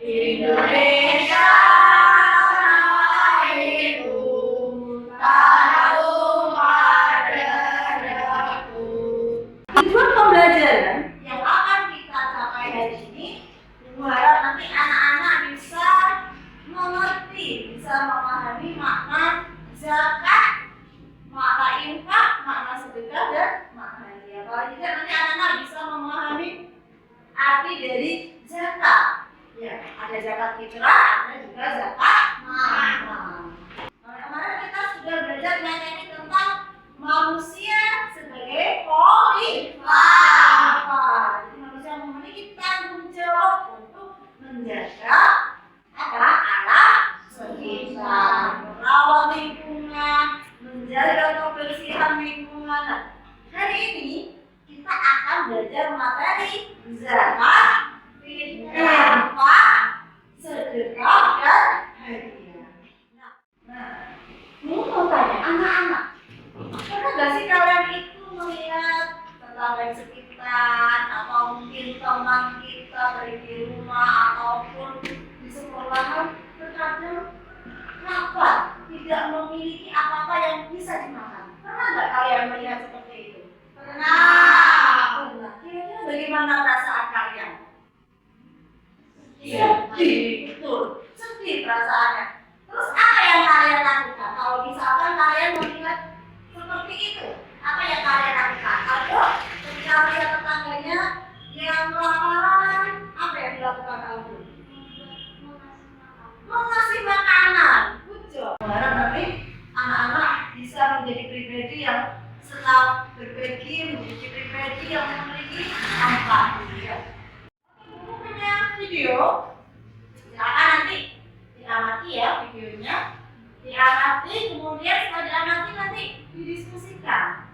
Indonesia itu tanah tumpah darahku. Tujuan pembelajaran yang akan kita capai hari ini, berharap nanti anak-anak bisa mengerti, bisa memahami makna zakat, makna infak, makna sedekah, dan makna hadiah. Paling tidak nanti anak-anak bisa memahami arti dari zakat. Ya, ada zakat fitrah, ada juga zakat mal. Kemarin kita sudah belajar mengenai tentang manusia sebagai khalifah. Jadi manusia memiliki tanggung jawab untuk menjaga alam sekitar, merawat lingkungan, menjaga kebersihan lingkungan. Nah, hari ini kita akan belajar materi zakat, infak, sedekah, dan hadiah. Nah, mau tanya anak-anak, pernah nggak sih kalian itu melihat tetangga di sekitar atau mungkin teman kita dari di rumah ataupun di sekolahan terkadang lapar, tidak memiliki apa-apa yang bisa dimakan? Pernah nggak kalian melihat seperti itu? Pernah. Kira-kira bagaimana perasaan kalian? Sedih, betul. Sedih perasaannya. Terus apa yang kalian lakukan? Kalau misalkan kalian melihat seperti itu, apa yang kalian lakukan? Atau ketika melihat tetangganya yang kelaparan, apa yang dilakukan kamu? Mengasih makanan. Good job. Berharap nanti anak-anak bisa menjadi pribadi yang senang berbagi, menjadi pribadi yang memiliki empati. Ya. Punya video, silakan nanti diamati ya videonya, diamati, kemudian setelah diamati nanti didiskusikan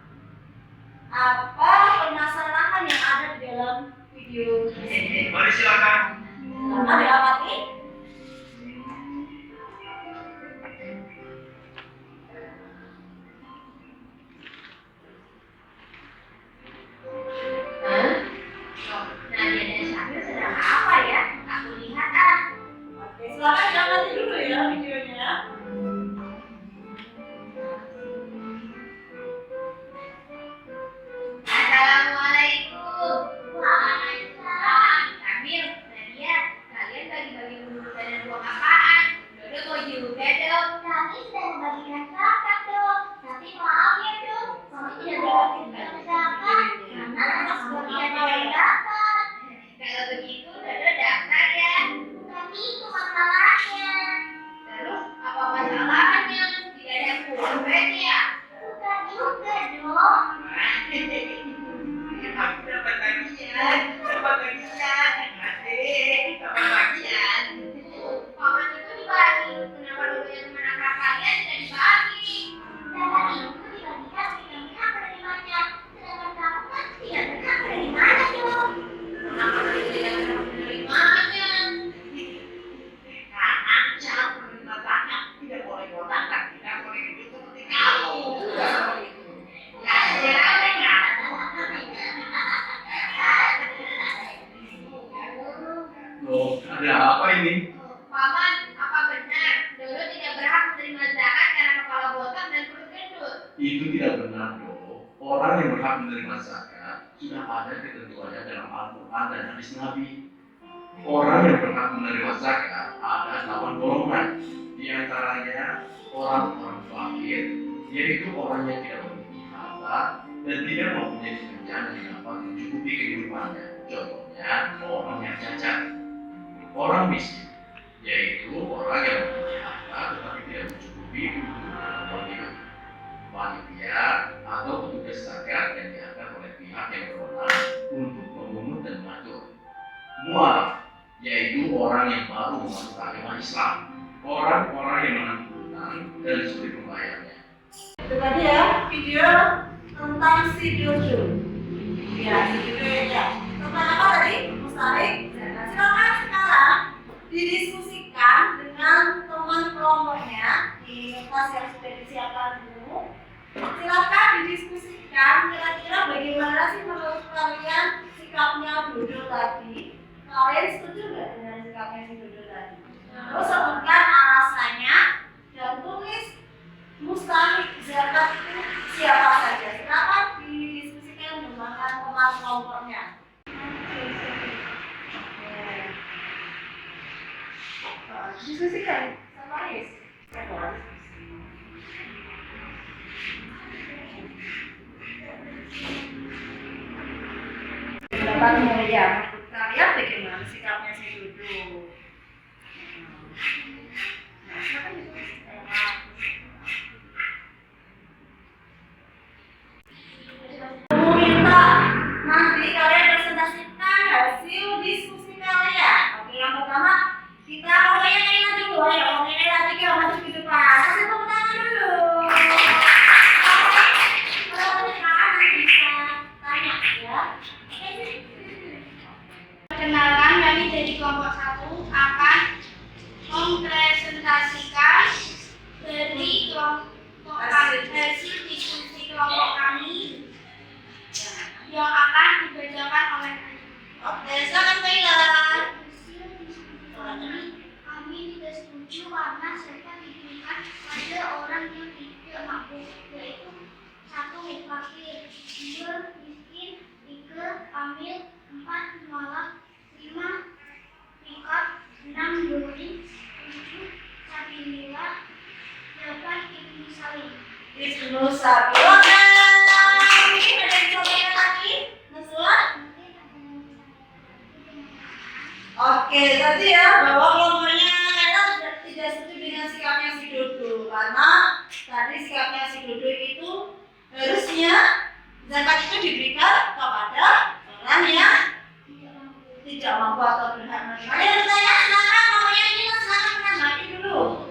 apa permasalahan yang ada di dalam video tersebut. Mari silakan. Silakan diamati. Silakan diamati dulu ya videonya. Assalamualaikum. Waalaikumsalam. Kamil, Nadia, kalian bagi-bagi bungkusan dan uang apaan? Dodo mau juga dong. Kami sedang membagikan zakat dong. Tapi maaf ya dong, kami tidak dapat zakat karena anak sudah tidak bayar zakat. Kalau begitu, Dodo daftar ya. Tapi itu masalahnya. Terus apa masalahnya? Tidak ada yang kurang ya? Bukan juga dong. Aku dapat bagian. Asik, dapat bagian. Paman itu dibagi. Kenapa Dodo yang menangkap kalian tidak dibagi? Zakat itu dibagikan bagi kami hak menerimanya. Sedangkan kamu kan tidak berhak menerimanya dong. Kenapa Dodo tidak bisa menerimanya? Karena cara menerima zakat tidak boleh botak, tidak boleh hidup seperti kamu. Loh, ada apa ini? Paman, apa benar Dodo tidak berhak menerima zakat karena kepala botak dan perut gendut? Itu tidak benar, dong. Orang yang berhak menerima zakat sudah ada ketentuannya dalam Al-Quran dan hadis Nabi. Orang yang berhak menerima zakat ada 8 golongan. Di antaranya orang-orang fakir, yaitu orang yang tidak memiliki harta dan tidak mempunyai pekerjaan yang dapat mencukupi kehidupannya. Contohnya orang yang cacat. Orang miskin, yaitu orang yang memiliki harta tetapi tidak mencukupi kebutuhan hidup. Panitia atau petugas zakat yang diangkat oleh pihak yang berwenang untuk memungut dan mengatur. Mualaf, yaitu orang yang baru memasuk agama Islam. Orang-orang yang menanggung hutang dan sulit membayarnya. Itu tadi ya video tentang si Dodo. Ya, si Dodo ya. Tentang apa tadi? Mustahik. Nah, silakan sekarang didiskusikan dengan teman kelompoknya di kelas yang sudah disiapkan dulu. Silakan didiskusikan kira-kira bagaimana sih menurut kalian sikapnya Dodo tadi. Kalian setuju nggak dengan sikapnya si Dodo tadi? Diskusikan sama Riz. Pendapatmu ya, menurut kalian bagaimana sikapnya si Dudu? Nah, silakan diskusikan. Aku minta nanti kalian presentasikan hasil diskusi kalian. Oke, yang pertama kita mulai yang dulu ya. Oke, lagi kita masuk ke depan. Kasih tepuk tangan dulu. Kalau nanti bisa tanya ya. Perkenalkan, kami dari kelompok 1 akan mempresentasikan dari kelompok hasil diskusi kelompok kami yang akan dibacakan oleh Oke, silakan Taylor. Kami tidak setuju karena serta diberikan pada orang yang tidak mampu, yaitu 1. Fakir, 2. Miskin, 3. Hamil, 4. Malah, 5. Pikat, 6. Duri, 7. Sabila, 8. Ibnu Salim. Ibnu Sabil. Mungkin ada yang cobain lagi? Nusula? Oke, tadi ya bahwa kelompoknya Taylor tidak setuju dengan sikapnya si Dodo karena tadi sikapnya si Dodo itu harusnya zakat itu diberikan kepada orang yang tidak mampu atau berhak menerima. Ada yang bertanya? Silakan, kelompoknya ini silakan menanggapi dulu.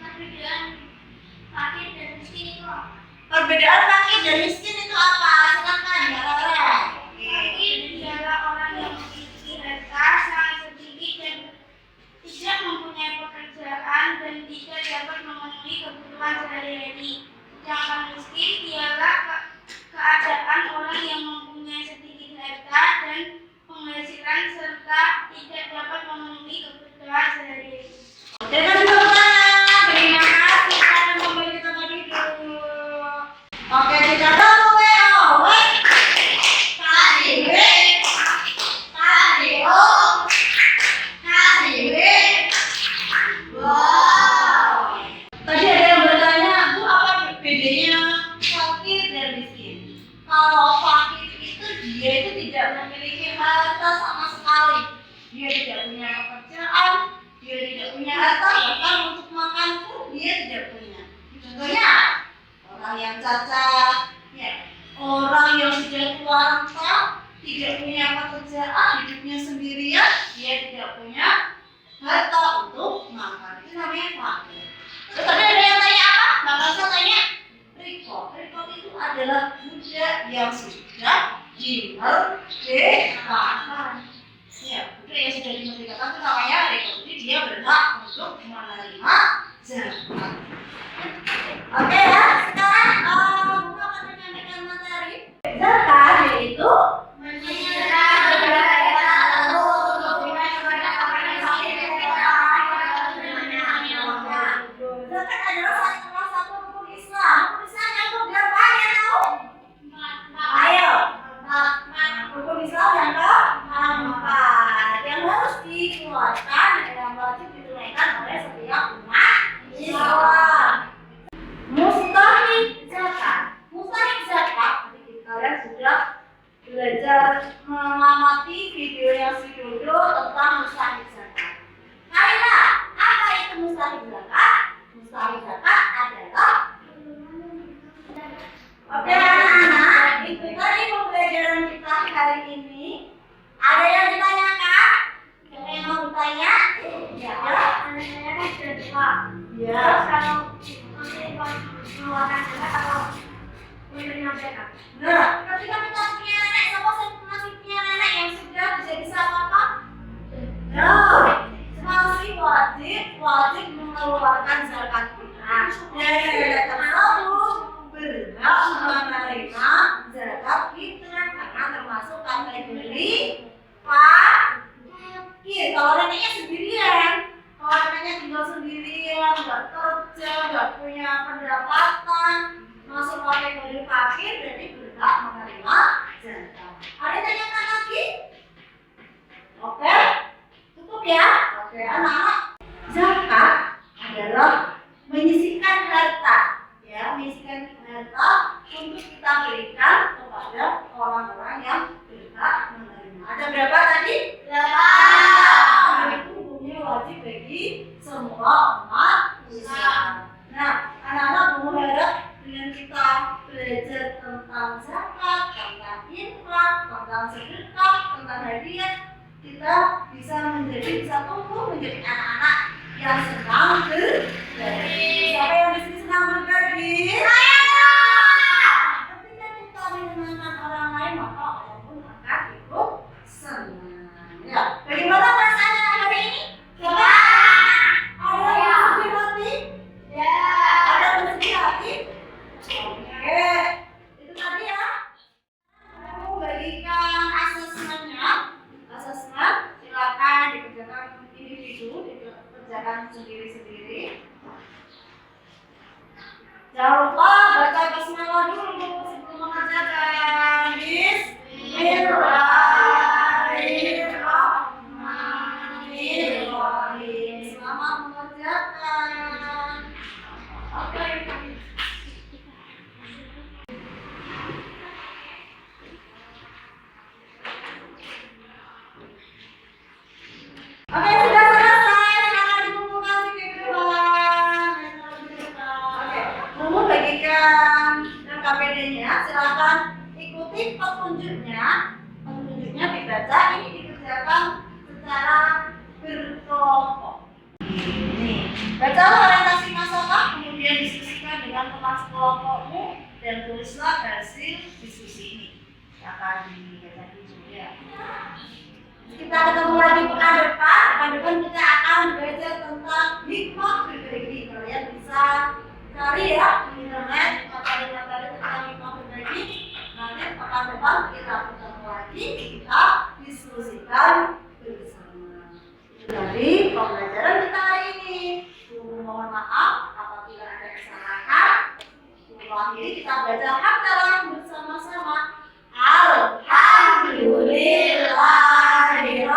Perbedaan fakir dan miskin itu apa? Perbedaan fakir dan miskin itu apa? Silakan, ya Rara. Fakir adalah orang yang memiliki harta sangat sedikit dan tidak mempunyai pekerjaan dan tidak dapat memenuhi kebutuhan sehari-hari. Sedangkan miskin ialah keadaan orang yang mempunyai sedikit harta dan penghasilan serta tidak dapat memenuhi kebutuhan sehari-hari. Dengan tepuk tangan. Terima kasih karena memberi kita dulu. Oke, kita tahu Tadi ada yang bertanya, Bu, apa bedanya fakir dan miskin? Kalau fakir itu dia itu tidak memiliki harta sama sekali. Dia tidak punya pekerjaan, dia tidak punya harta, bahkan untuk makan pun dia tidak punya. Contohnya orang yang cacat, ya, orang yang sudah tua renta, tidak punya pekerjaan, hidupnya sendirian, dia tidak punya harta untuk makan. Itu namanya fakir. Terus tadi ada yang tanya apa? Mbak Masa tanya rekod. Rekod itu adalah budak yang sudah dimerdekakan. Ya, budak yang sudah dimerdekakan itu namanya rekod. Jadi dia berhak untuk menerima zakat. Oke ya, sekarang Buku akan menyampaikan materi zakat, yaitu zakat adalah salah satu rukun Islam. Rukun Islam yang keberapa ya tahu? Ayo, rukun Islam yang keempat yang harus dikeluarkan dan yang wajib ditunaikan oleh setiap umat Islam. Mustahik zakat. Mustahik zakat. Kalian sudah belajar mengamati videonya si Dodo tentang mustahik zakat. Kaila, apa itu mustahik zakat? Mustahik zakat adalah oke anak-anak, itu tadi pembelajaran kita hari ini. Ada yang ditanyakan? Siapa yang mau bertanya? Ya, ya. Nah, ketika kita punya nenek, siapa masih punya nenek yang sudah menjadi apa? Nah, masih wajib mengeluarkan zakat fitrah. Dan nenek tersebut berhak menerima zakat fitrah karena termasuk kategori fakir. Kalau neneknya sendirian, kalau neneknya tinggal sendirian, nggak kerja, nggak punya pendapatan, masuk kategori fakir, jadi berhak menerima zakat. Ada tanyakan lagi? Oke, cukup ya. supaya anak-anak zakat adalah menyisihkan harta, ya, menyisihkan harta untuk kita berikan kepada orang-orang yang berhak menerima. Ada berapa tadi? 8. Itu hukumnya wajib bagi semua umat Islam. Nah, anak-anak berharap dengan kita belajar tentang zakat, tentang infak, tentang sedekah, tentang hadiah, kita bisa tumbuh menjadi anak-anak yang senang berbagi. Siapa yang di sini senang berbagi? Saya. Ketika kita menyenangkan orang lain, maka orang pun akan ikut senang. Ya, bagaimana perasaannya hari ini? Coba. Ada yang sedih hati? Ya. Ada yang sedih hati? Oke, itu tadi ya. Aku bagikan asesmennya. Asesmen silakan dikerjakan individu, dikerjakan sendiri-sendiri. Jangan lupa baca basmalah dulu sebelum mengerjakan. Bismillahirrahmanirrahim. Selamat mengerjakan. Oke. Oke, sudah selesai. Sekarang dikumpulkan di depan. Oke, Mumu bagikan KPD-nya. Silakan ikuti petunjuknya. Petunjuknya dibaca. Ini dikerjakan secara berkelompok. Ini. Bacalah orientasi masalah, kemudian diskusikan dengan teman sekelompokmu dan tulislah hasil diskusi ini. Akan dibaca juga. Kita ketemu lagi pekan depan kita akan belajar tentang hikmah berbagi. Kalian bisa cari ya di internet materi-materi tentang hikmah berbagi. Nanti pekan depan kita ketemu lagi, kita diskusikan bersama. Itu tadi pembelajaran kita hari ini. Mohon maaf apabila ada kesalahan. Akhiri kita baca hamdalah bersama-sama. Alhamdulillahirabbil